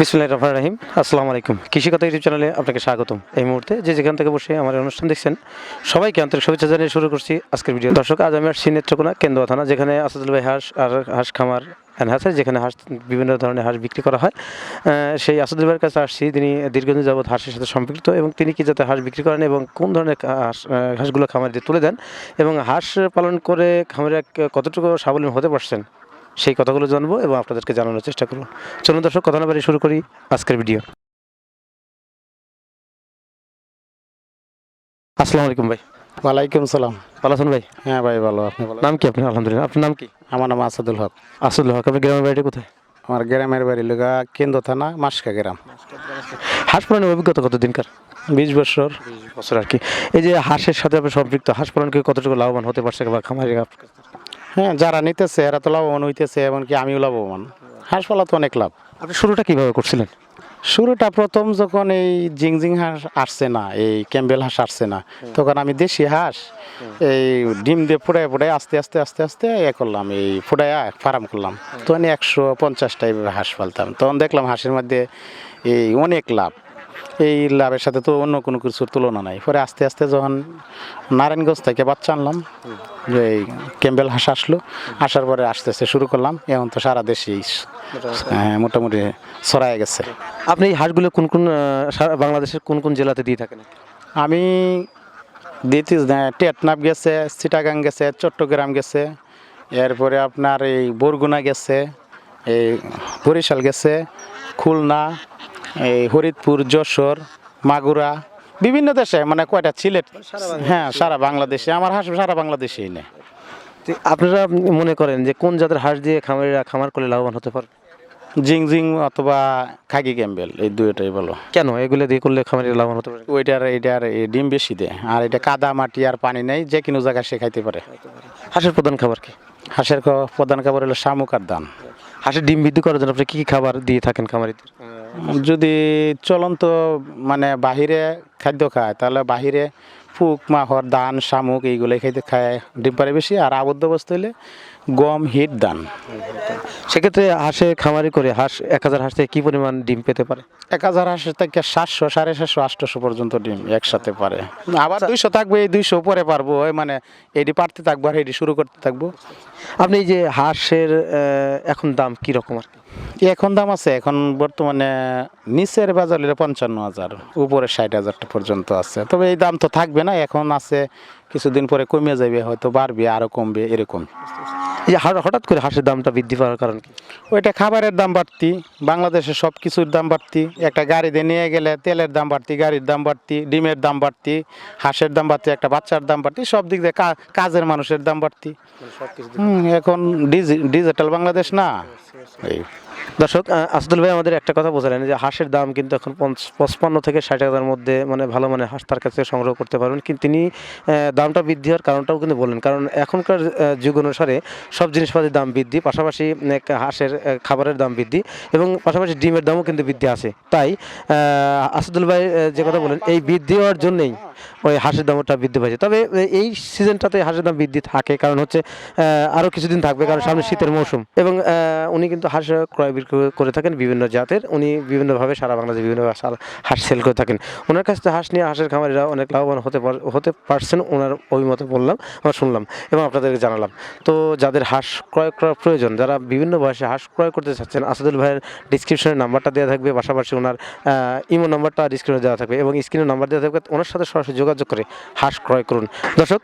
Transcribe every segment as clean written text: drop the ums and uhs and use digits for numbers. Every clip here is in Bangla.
বিসমিল্লাহির রহমানির রহিম। আসসালামু আলাইকুম। কৃষিকথা ইউটিউব চ্যানেলে আপনাকে স্বাগতম। এই মুহূর্তে যেখান থেকে বসে আমার এই অনুষ্ঠান দেখছেন, সবাইকে আন্তরিক শুভেচ্ছা জানিয়ে শুরু করছি আজকের ভিডিও। দর্শক, আজ আমি আসছি নেত্রকোনা কেন্দুয়া থানা, যেখানে আসাদুল ভাই হাঁস খামার অ্যান্ড হাঁস, যেখানে বিভিন্ন ধরনের হাঁস বিক্রি করা হয়। সেই আসাদুল ভাইয়ের কাছে আসছি। তিনি দীর্ঘদিন যাবৎ হাঁসের সাথে সম্পৃক্ত, এবং তিনি কি যাতে হাঁস বিক্রি করেন এবং কোন ধরনের হাঁসগুলো খামারে তুলে দেন, এবং হাঁস পালন করে খামারে কতটুকু স্বাবলম্বী হতে পারছেন, সেই কথাগুলো জানবো এবং আপনাদেরকে জানানোর চেষ্টা করবো। চলুন দর্শক, কথা না বাড়িয়ে শুরু করি আজকের ভিডিও। আসসালামু আলাইকুম ভাই। ওয়ালাইকুম সালাম। ভালো আছেন ভাই? হ্যাঁ ভাই, ভালো। আপনি ভালো? নাম কি আপনার? আলহামদুলিল্লাহ। আপনার নাম কি? আমার নাম আসাদুল হক। আসাদুল হক। আপনার গ্রামের বাড়িটা কোথায়? আমার গ্রামের বাড়ি লগা কেন্দ্র থানা, মাসকা গ্রাম। হাঁস পালনের অভিজ্ঞতা কতদিনকার? 20 বছর। বছর আর কি। এই যে হাঁসের সাথে আপনি সম্পৃক্ত, হাঁস পালনকে কতটুকু লাভবান হতে পারছে বা খামারি? হ্যাঁ, যারা নিতেছে এরা তো লাভবান হইতেছে, এমনকি আমিও লাভবান। হাঁস পালা তো অনেক লাভ। আপনি শুরুটা কিভাবে করছিলেন? শুরুটা প্রথম যখন এই জিংজিং হাঁস আসছে না, এই ক্যাম্বেল হাঁস আসছে না, তখন আমি দেশি হাঁস এই ডিম দিয়ে ফুটায় ফুটায় আস্তে আস্তে আস্তে আস্তে করলাম, এই ফুটায় ফার্ম করলাম। তখন 150টা এইভাবে হাঁস পালতাম। তখন দেখলাম হাঁসের মধ্যে এই অনেক লাভ। এই লাভের সাথে তো অন্য কোনো কিছুর তুলনা নাই। পরে আস্তে আস্তে যখন নারায়ণগঞ্জ থেকে বাচ্চা আনলাম, যে এই ক্যাম্বেল হাঁস আসলো, আসার পরে আস্তে আস্তে শুরু করলাম। এখন তো সারা দেশেই মোটামুটি ছড়ায় গেছে। আপনি এই হাঁসগুলো কোন কোন বাংলাদেশের কোন কোন জেলাতে দিয়ে থাকেন? আমি দিতে টেটনাপ গেছে, চিটাগাং গেছে, চট্টগ্রাম গেছে, এরপরে আপনার এই বরগুনা গেছে, এই বরিশাল গেছে, খুলনা, এই ফরিদপুর, যশোর, মাগুরা, বিভিন্ন দেশে, মানে কয়টা সিলেট। হ্যাঁ, সারা বাংলাদেশে আমার হাঁস সারা বাংলাদেশেই নেই। আপনারা মনে করেন যে কোন জাতের হাঁস দিয়ে খামারিরা খামার করলে লাভবান হতে পারে? জিংজিং অথবা খাকি ক্যাম্বেল, এই দুইটাই বলো। কেন এগুলো দিয়ে করলে খামারিরা লাভবান হতে পারে? এইটার এই ডিম বেশি দেয়, আর এটা কাদা মাটি আর পানি নেই, যে কোনো জায়গায় সে খাইতে পারে। হাঁসের প্রধান খাবার কি? হাঁসের প্রধান খাবার হলো শামুক আর ধান। হাঁসের ডিম বৃদ্ধি করার জন্য আপনি কী কী খাবার দিয়ে থাকেন খামারিদের? যদি চলন্ত মানে বাহিরে খাদ্য খায়, তাহলে বাহিরে ফুক, মাহর, ধান, শামুক এইগুলো খাইতে খায়, ডিম পারে বেশি। আর আবদ্ধ অবস্থা হলে গম, হিট, ধান। সেক্ষেত্রে হাঁসে খামারি করে হাঁস 1000 হাঁস থেকে কী পরিমাণ ডিম পেতে পারে? 1000 হাঁসের থেকে 700, 750, 800 পর্যন্ত ডিম একসাথে পারে। আবার 200 থাকবে, এই 200 পরে পারবো, ওই মানে এটি পারতে থাকবো আর এটি শুরু করতে থাকবো। আপনি এই যে হাঁসের এখন দাম কী রকম আর কি? এখন দাম আছে, এখন বর্তমানে নিচের বাজার হলে 55,000, উপরে 60,000 পর্যন্ত আছে। তবে এই দাম তো থাকবে না, এখন আছে, কিছুদিন পরে কমে যাবে, হয়তো বাড়বে, আরও কমবে, এরকম। এই যে হঠাৎ করে হাঁসের দামটা বৃদ্ধি পাওয়ার কারণ কি? ওইটা খাবারের দাম বাড়তি, বাংলাদেশে সব কিছুর দাম বাড়তি। একটা গাড়িতে নিয়ে গেলে তেলের দাম বাড়তি, গাড়ির দাম বাড়তি, ডিমের দাম বাড়তি, হাঁসের দাম বাড়তি, একটা বাচ্চার দাম বাড়তি, সব দিক দিয়ে কাজের মানুষের দাম বাড়তি। এখন ডিজিটাল বাংলাদেশ না। এই দর্শক, আসাদুল ভাই আমাদের একটা কথা বোঝালেন যে হাঁসের দাম কিন্তু এখন 55 থেকে 60,000 মধ্যে, মানে ভালো মানে হাঁস তার কাছে সংগ্রহ করতে পারবেন। কিন্তু তিনি দামটা বৃদ্ধি হওয়ার কারণটাও কিন্তু বললেন, কারণ এখনকার যুগ অনুসারে সব জিনিসপাতির দাম বৃদ্ধি, পাশাপাশি হাঁসের খাবারের দাম বৃদ্ধি, এবং পাশাপাশি ডিমের দামও কিন্তু বৃদ্ধি আছে। তাই আসাদুল ভাই যে কথা বলেন, এই বৃদ্ধি হওয়ার জন্যই ওই হাঁসের দামটা বৃদ্ধি পাইছে। তবে এই সিজনটাতে হাঁসের দাম বৃদ্ধি থাকে, কারণ হচ্ছে আরও কিছুদিন থাকবে, কারণ সামনে শীতের মৌসুম। এবং উনি কিন্তু হাঁস ক্রয় বিক্রয় করে থাকেন বিভিন্ন জাতের। উনি বিভিন্নভাবে সারা বাংলাদেশে বিভিন্ন হাঁস সেল করে থাকেন। ওনার কাছ থেকে হাঁস নিয়ে হাঁসের খামারিরা অনেক লাভবান হতে পারছেন। ওনার অভিমত বললাম, আমরা শুনলাম এবং আপনাদেরকে জানালাম। তো যাদের হাঁস ক্রয় করার প্রয়োজন, যারা বিভিন্ন বয়সে হাঁস ক্রয় করতে চাচ্ছেন, আসাদুল ভাইয়ের ডিসক্রিপশনে নাম্বারটা দেওয়া থাকবে, পাশাপাশি ওনার ইমো নাম্বারটা ডিসক্রিপশনে দেওয়া থাকবে, এবং স্ক্রিনে নাম্বার দেওয়া থাকবে। ওনার সাথে সরাসরি যোগাযোগ করে হাঁস ক্রয় করুন। দর্শক,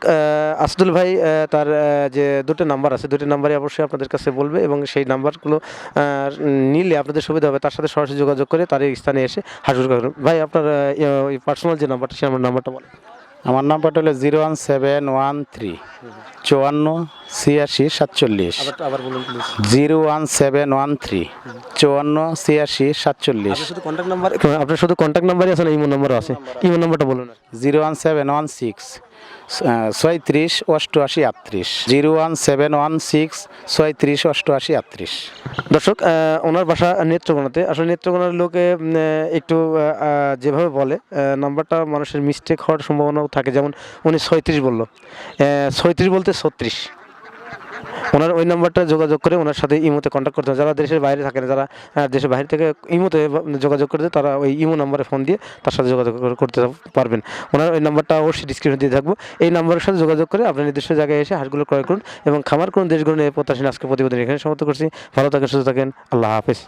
আসাদুল ভাই তার যে দুটো নাম্বার আছে, দুটো নাম্বারই অবশ্যই আপনাদের কাছে বলবে, এবং সেই নাম্বারগুলো নিলে আপনাদের সুবিধা হবে। তার সাথে সরাসরি যোগাযোগ করে তার এই স্থানে এসে হাঁস ক্রয় করুন। ভাই, আপনার পার্সোনাল যে নাম্বারটা, সে আমার নাম্বারটা বলেন। আমার নাম্বারটা হলো 01713 54 86 47। আবার বলুন প্লিজ। 01713 54 86 47। শুধু কন্ট্যাক্ট নাম্বার, আপনার শুধু কন্ট্যাক্ট নাম্বারই আছে না ইমো নাম্বারও আছে? ইমো নাম্বারটা বলুন। 01716 36 88 38। 01716 36 88 38। দর্শক, ওনার বাসা নেত্রকোনাতে। আসলে নেত্রকোনার লোকে একটু যেভাবে বলে, নাম্বারটা মানুষের মিস্টেক হওয়ার সম্ভাবনাও থাকে। যেমন উনি 36 বললো, 36 বলতে 36। ওনার ওই নাম্বারটা যোগাযোগ করে ওনার সাথে ইমোতে কন্ট্যাক্ট করতে হবে। যারা দেশের বাইরে থাকেন, যারা দেশের বাইরে থেকে ইমোতে যোগাযোগ করতে, তারা ওই ইমো নাম্বারে ফোন দিয়ে তার সাথে যোগাযোগ করতে পারবেন। ওনার ওই নাম্বারটা অবশ্যই ডিসক্রিপশনে দিয়ে থাকবো। এই নাম্বারের সাথে যোগাযোগ করে আপনার নির্দিষ্ট জায়গায় এসে হাঁসগুলো ক্রয় করুন এবং খামার করুন, দেশ গড়ুন। এই প্রত্যাশা আজকে প্রতিবেদন এখানে সমাপ্ত করছি। ভালো থাকেন, সুস্থ থাকেন, আল্লাহ হাফেজ।